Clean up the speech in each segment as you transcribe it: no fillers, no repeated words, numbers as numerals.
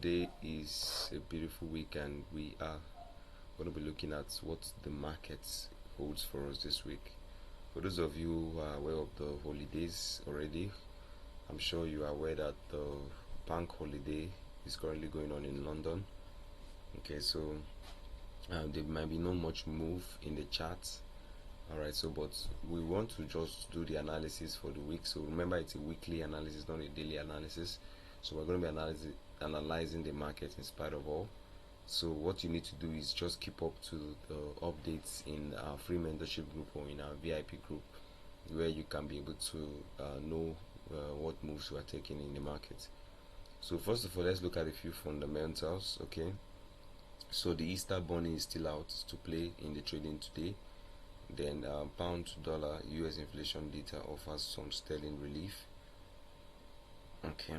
today is a beautiful week, and we are going to be looking at what the market holds for us this week. For those of you who are aware of the holidays already, I'm sure you are aware that the bank holiday is currently going on in London. Okay, so there might be not much move in the charts. Alright, so but we want to just do the analysis for the week. So remember, it's a weekly analysis, not a daily analysis. So we're going to be analyzing the market in spite of all. So what you need to do is just keep up to the updates in our free mentorship group or in our VIP group, where you can be able to know what moves we are taking in the market. So first of all, let's look at a few fundamentals. Okay, so the Easter bunny is still out to play in the trading today. Then pound to dollar US inflation data offers some sterling relief. Okay.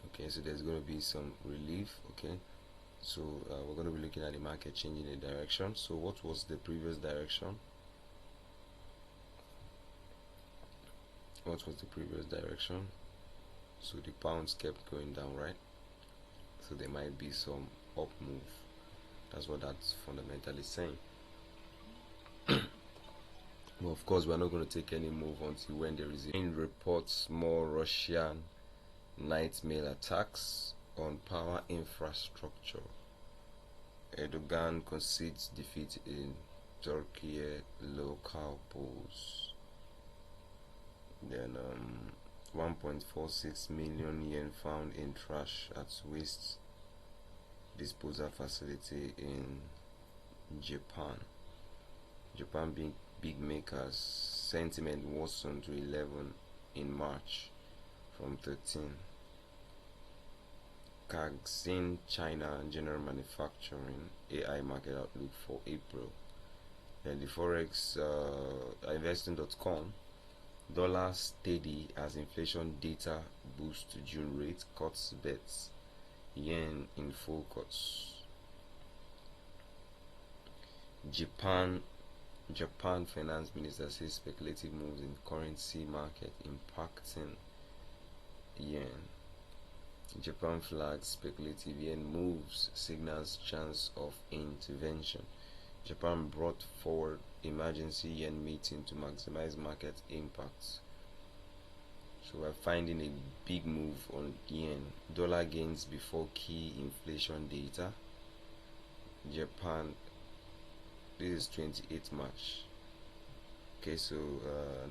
Okay, so there's going to be some relief. Okay, so we're going to be looking at the market changing the direction. So what was the previous direction? What was the previous direction? So the pounds kept going down, right? So there might be some up move. That's what that's fundamentally saying. Well, of course, we're not going to take any move until when there is in reports more Russian night mail attacks on power infrastructure. Erdogan concedes defeat in Turkey local polls. Then 1.46 million yen found in trash at waste disposal facility in Japan. Japan being big makers, sentiment worsened to 11 in March from 13. Kaxin China general manufacturing AI market outlook for April. Then the Forex investing.com, dollar steady as inflation data boosts June rate, cuts bets, yen in focus. Japan finance minister says speculative moves in currency market impacting yen. Japan flags speculative yen moves, signals chance of intervention. Japan brought forward emergency yen meeting to maximize market impacts. So we're finding a big move on yen. Dollar gains before key inflation data. Japan, this is 28th March. Okay, so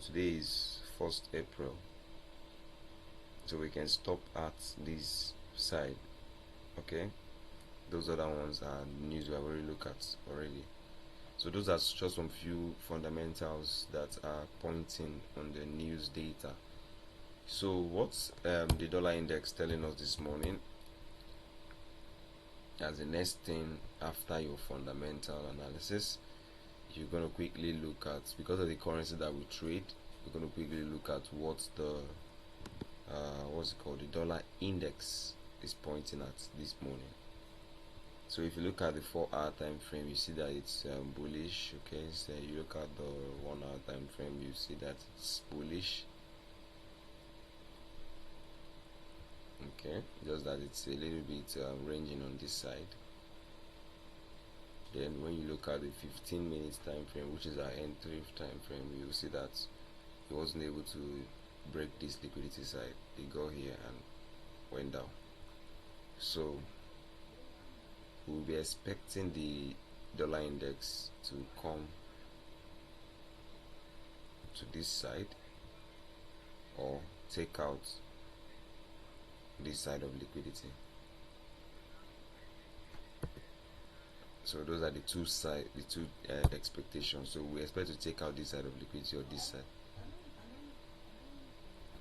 today is 1st April. So we can stop at this side. Okay, those other ones are news we have already looked at already. So those are just some few fundamentals that are pointing on the news data. So what's the dollar index telling us this morning? As the next thing after your fundamental analysis, you're going to quickly look at, because of the currency that we trade, we're going to quickly look at what the what's it called, the dollar index is pointing at this morning. So if you look at the 4-hour time frame, you see that it's bullish. Okay, so you look at the 1-hour time frame, you see that it's bullish. Okay, just that it's a little bit ranging on this side. Then when you look at the 15 minutes time frame, which is our entry time frame, you'll see that it wasn't able to break this liquidity side. It got here and went down. So we'll be expecting the dollar index to come to this side or take out this side of liquidity. So those are the two expectations. So we expect to take out this side of liquidity or this side,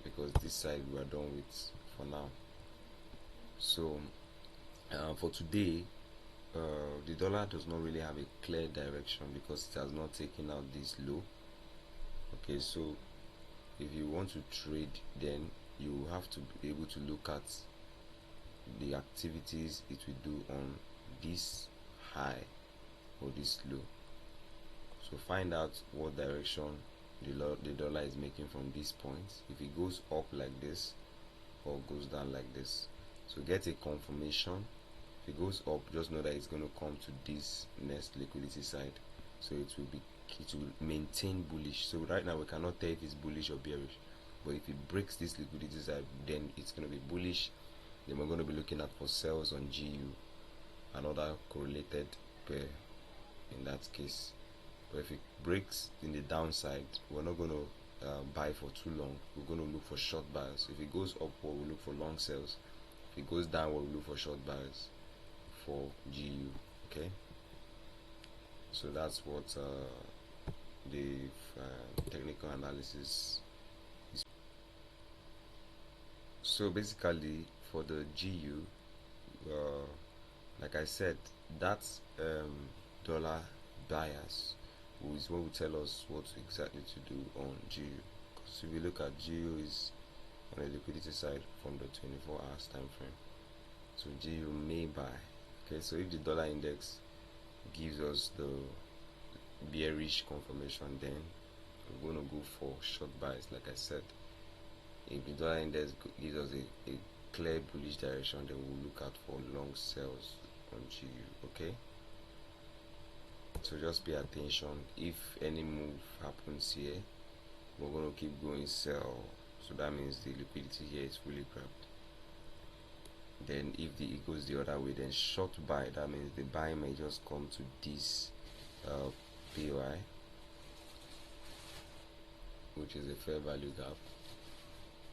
because this side we are done with for now. So for today, the dollar does not really have a clear direction because it has not taken out this low. Okay, so if you want to trade, then you have to be able to look at the activities it will do on this high or this low. So find out what direction the dollar is making from this point. If it goes up like this, or goes down like this. So get a confirmation. If it goes up, just know that it's going to come to this next liquidity side. So it will maintain bullish. So right now we cannot tell if it's bullish or bearish, but if it breaks this liquidity side, then it's going to be bullish. Then we're going to be looking at for sells on GU, another correlated pair in that case. But if it breaks in the downside, we're not going to buy for too long. We're going to look for short buys. If it goes upward, we'll look for long sales. If it goes downward, we'll look for short buys for GU. Okay, so that's what the technical analysis is. So basically for the GU, like I said, that's dollar bias is what will tell us what exactly to do on GU. Because if we look at GU is on the liquidity side from the 24 hours time frame, so GU may buy. Okay, so if the dollar index gives us the bearish confirmation, then we're going to go for short buys. Like I said, if the dollar index gives us a clear bullish direction, then we'll look out for long sales on GU. Okay, so just pay attention. If any move happens here, we're going to keep going sell, so that means the liquidity here is fully grabbed. Then if it goes the other way, then short buy, that means the buy may just come to this PY, which is a fair value gap.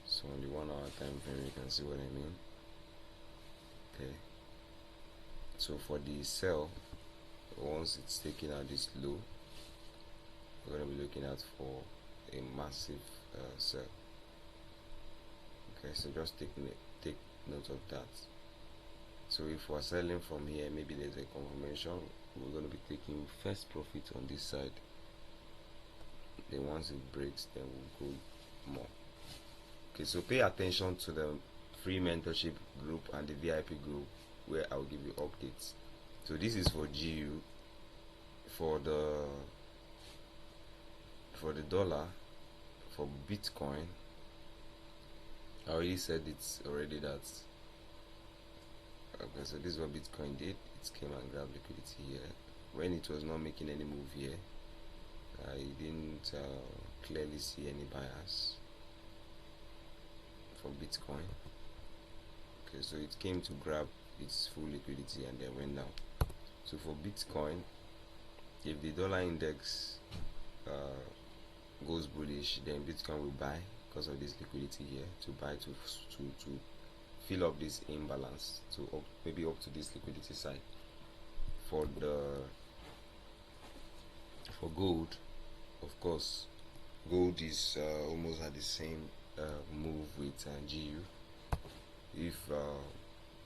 So on the 1 hour time frame, you can see what I mean. Okay, so for the sell, once it's taking out this low, we're going to be looking out for a massive sell. Okay, so just take note of that. So if we're selling from here, maybe there's a confirmation, we're going to be taking first profit on this side. Then once it breaks, then we'll go more. Okay, so pay attention to the free mentorship group and the VIP group, where I'll give you updates. So this is for GU. For the dollar, for Bitcoin, I already said it's already that. Okay, so this is what Bitcoin did. It came and grabbed liquidity here when it was not making any move here. I didn't clearly see any bias for Bitcoin. Okay, so it came to grab its full liquidity and then went down. So for Bitcoin, if the dollar index goes bullish, then Bitcoin will buy because of this liquidity here, to buy to fill up this imbalance, to maybe up to this liquidity side. For gold, of course, gold is almost at the same move with GU. If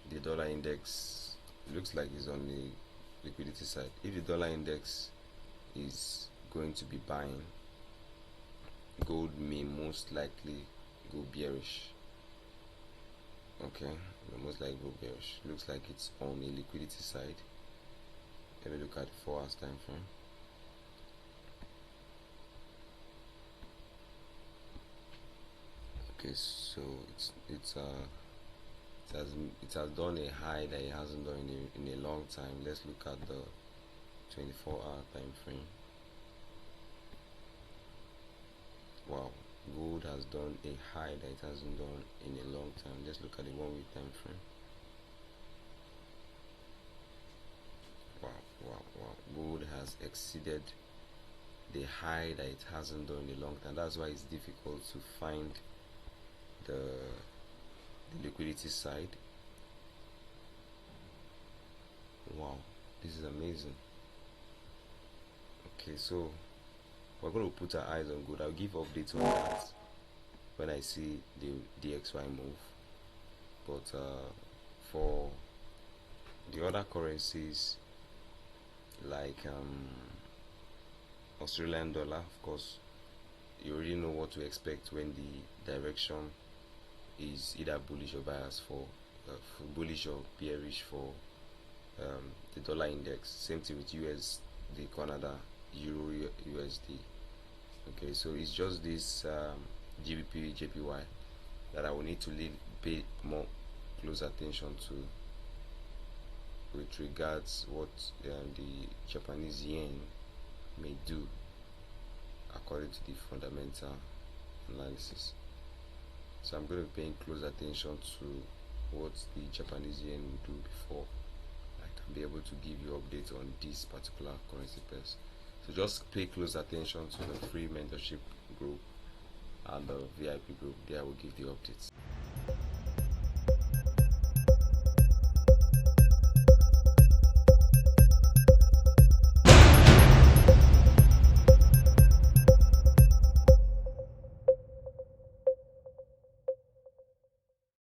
the dollar index looks like it's on the liquidity side, if the dollar index is going to be buying, gold may most likely go bearish. Okay, most likely go bearish. Looks like it's on a liquidity side. Let me look at the 4 hours time frame. Okay, so it has done a high that it hasn't done in a long time. Let's look at the 24-hour time frame. Wow, gold has done a high that it hasn't done in a long time. Let's look at the 1 week time frame. Wow, gold has exceeded the high that it hasn't done in a long time. That's why it's difficult to find the liquidity side. Wow, this is amazing. Okay, so we're going to put our eyes on gold. I'll give updates on that when I see the DXY move. But for the other currencies, like Australian dollar, of course, you already know what to expect when the direction is either bullish or bias for bullish or bearish for the dollar index. Same thing with US, the Canada, Euro, USD. Okay, so it's just this GBP, JPY that I will need to pay more close attention to with regards what the Japanese yen may do according to the fundamental analysis. So I'm going to be paying close attention to what the Japanese yen will do before I can be able to give you updates on this particular currency pairs. So just pay close attention to the free mentorship group and the VIP group. There I will give the updates.